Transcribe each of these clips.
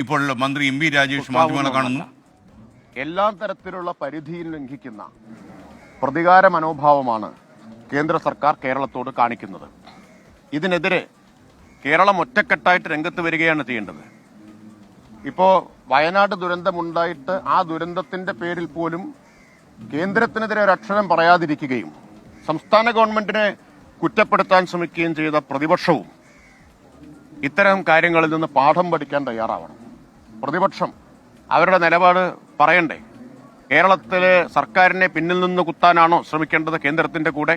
ഇപ്പോൾ മന്ത്രി M V Rajesh മാധ്യമങ്ങളെ കാണുന്നു. എല്ലാ തരത്തിലുള്ള പരിധിയിൽ ലംഘിക്കുന്ന പ്രതികാര മനോഭാവമാണ് കേന്ദ്ര സർക്കാർ കേരളത്തോട് കാണിക്കുന്നത്. ഇതിനെതിരെ കേരളം ഒറ്റക്കെട്ടായിട്ട് രംഗത്ത് വരികയാണ് ചെയ്യേണ്ടത്. ഇപ്പോൾ വയനാട് ദുരന്തമുണ്ടായിട്ട് ആ ദുരന്തത്തിന്റെ പേരിൽ പോലും കേന്ദ്രത്തിനെതിരെ ഒരക്ഷരം പറയാതിരിക്കുകയും സംസ്ഥാന ഗവൺമെന്റിനെ കുറ്റപ്പെടുത്താൻ ശ്രമിക്കുകയും ചെയ്ത പ്രതിപക്ഷവും ഇത്തരം കാര്യങ്ങളിൽ നിന്ന് പാഠം പഠിക്കാൻ തയ്യാറാവണം. പ്രതിപക്ഷം അവരുടെ നിലപാട് പറയണ്ടേ? കേരളത്തിലെ സർക്കാരിനെ പിന്നിൽ നിന്ന് കുത്താനാണോ ശ്രമിക്കേണ്ടത്? കേന്ദ്രത്തിന്റെ കൂടെ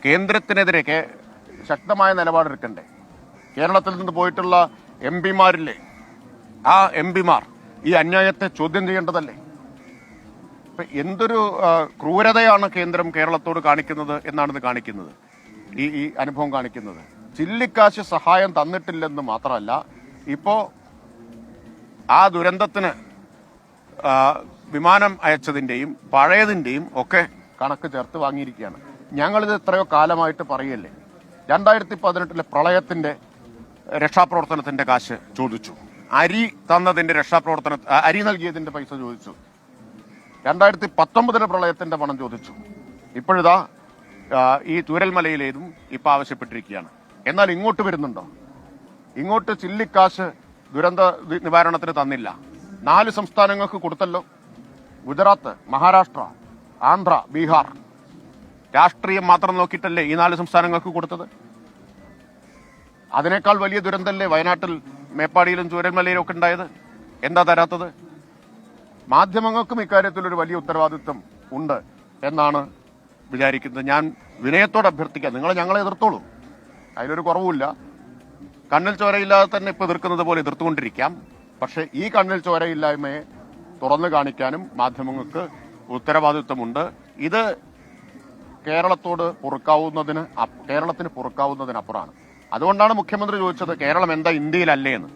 കേന്ദ്രത്തിനെതിരെ ശക്തമായ നിലപാടെടുക്കണ്ടേ? കേരളത്തിൽ നിന്ന് പോയിട്ടുള്ള എം പിമാരില്ലേ, ആ എം പിമാർ ഈ അന്യായത്തെ ചോദ്യം ചെയ്യേണ്ടതല്ലേ? എന്തൊരു ക്രൂരതയാണ് കേന്ദ്രം കേരളത്തോട് കാണിക്കുന്നത് എന്നാണ് ഇത് കാണിക്കുന്നത്, ഈ അനുഭവം കാണിക്കുന്നത്. ചില്ലിക്കാശ് സഹായം തന്നിട്ടില്ലെന്ന് മാത്രമല്ല, ഇപ്പോ ആ ദുരന്തത്തിന് വിമാനം അയച്ചതിന്റെയും പഴയതിന്റെയും ഒക്കെ കണക്ക് ചേർത്ത് വാങ്ങിയിരിക്കുകയാണ്. ഞങ്ങളിത് എത്രയോ കാലമായിട്ട് പറയല്ലേ. 2018 പ്രളയത്തിന്റെ രക്ഷാപ്രവർത്തനത്തിന്റെ കാശ് ചോദിച്ചു, അരി തന്നതിന്റെ അരി നൽകിയതിന്റെ പൈസ ചോദിച്ചു, 2019 പ്രളയത്തിന്റെ പണം ചോദിച്ചു. ഇപ്പോഴിതാ ഈ ചൂരൽമലയിലേതും ഇപ്പൊ ആവശ്യപ്പെട്ടിരിക്കുകയാണ്. എന്നാൽ ഇങ്ങോട്ട് വരുന്നുണ്ടോ? ഇങ്ങോട്ട് ചില്ലിക്കാശ് ദുരന്ത നിവാരണത്തിന് തന്നില്ല. 4 സംസ്ഥാനങ്ങൾക്ക് കൊടുത്തല്ലോ. ഗുജറാത്ത്, മഹാരാഷ്ട്ര, ആന്ധ്ര, ബീഹാർ. രാഷ്ട്രീയം മാത്രം നോക്കിയിട്ടല്ലേ ഈ 4 സംസ്ഥാനങ്ങൾക്ക് കൊടുത്തത്? അതിനേക്കാൾ വലിയ ദുരന്തമല്ലേ വയനാട്ടിൽ മേപ്പാടിയിലും ചൂരൽമലയിലും ഒക്കെ ഉണ്ടായത്? എന്താ തരാത്തത്? മാധ്യമങ്ങൾക്കും ഇക്കാര്യത്തിൽ ഒരു വലിയ ഉത്തരവാദിത്വം ഉണ്ട് എന്നാണ് വിചാരിക്കുന്നത്. ഞാൻ വിനയത്തോടെ അഭ്യർത്ഥിക്കാം, നിങ്ങൾ ഞങ്ങളെ എതിർത്തോളൂ, അതിലൊരു കുറവുമില്ല. കണ്ണിൽ ചോരയില്ലാതെ തന്നെ ഇപ്പൊ എതിർക്കുന്നത് പോലെ എതിർത്തുകൊണ്ടിരിക്കാം. പക്ഷെ ഈ കണ്ണിൽ ചോരയില്ലായ്മയെ തുറന്നു കാണിക്കാനും മാധ്യമങ്ങൾക്ക് ഉത്തരവാദിത്വമുണ്ട്. ഇത് കേരളത്തിന് പൊറുക്കാവുന്നതിനപ്പുറമാണ്. അതുകൊണ്ടാണ് മുഖ്യമന്ത്രി ചോദിച്ചത് കേരളം എന്താ ഇന്ത്യയിലല്ലേ എന്ന്.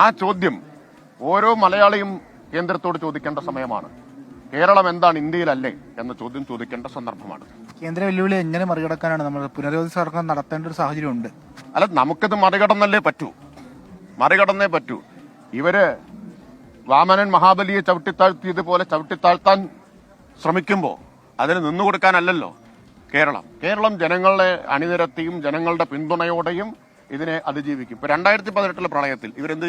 ആ ചോദ്യം ഓരോ മലയാളിയും കേന്ദ്രത്തോട് ചോദിക്കേണ്ട സമയമാണ്. കേരളം എന്താണ് ഇന്ത്യയിലല്ലേ എന്ന ചോദ്യം ചോദിക്കേണ്ട സന്ദർഭമാണ്. കേന്ദ്ര വെല്ലുവിളി എങ്ങനെ മറികടക്കാനാണ് നമ്മൾ പുനരധിവാസ സർക്കാർ നടത്തേണ്ട ഒരു സാഹചര്യമുണ്ട്? അല്ല, നമുക്കിത് മറികടന്നേ പറ്റൂ. ഇവര് വാമനൻ മഹാബലിയെ ചവിട്ടിത്താഴ്ത്തിയതുപോലെ ചവിട്ടിത്താഴ്ത്താൻ ശ്രമിക്കുമ്പോൾ അതിന് നിന്നുകൊടുക്കാനല്ലല്ലോ കേരളം ജനങ്ങളെ അണിനിരത്തിയും ജനങ്ങളുടെ പിന്തുണയോടെയും ഇതിനെ അതിജീവിക്കും. ഇപ്പൊ 2018 പ്രളയത്തിൽ ഇവരെന്ത്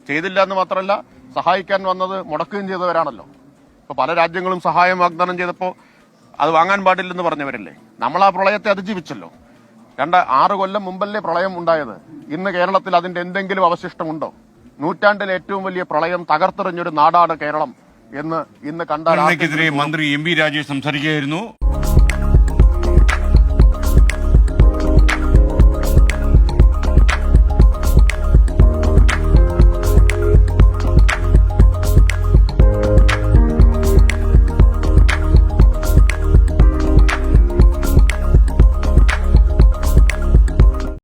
ചെയ്തില്ല എന്ന് മാത്രമല്ല, സഹായിക്കാൻ വന്നത് മുടക്കുകയും ചെയ്തവരാണല്ലോ. ഇപ്പൊ പല രാജ്യങ്ങളും സഹായം വാഗ്ദാനം ചെയ്തപ്പോൾ അത് വാങ്ങാൻ പാടില്ലെന്ന് പറഞ്ഞവരല്ലേ. നമ്മൾ ആ പ്രളയത്തെ അതിജീവിച്ചല്ലോ. 6 കൊല്ലം മുമ്പല്ലേ പ്രളയം ഉണ്ടായത്. ഇന്ന് കേരളത്തിൽ അതിന്റെ എന്തെങ്കിലും അവശിഷ്ടമുണ്ടോ? നൂറ്റാണ്ടിലെ ഏറ്റവും വലിയ പ്രളയം തകർത്തെറിഞ്ഞൊരു നാടാണ് കേരളം എന്ന് ഇന്ന് കണ്ടാൽ മന്ത്രി എം വി രാജേഷ് സംസാരിക്കുകയായിരുന്നു.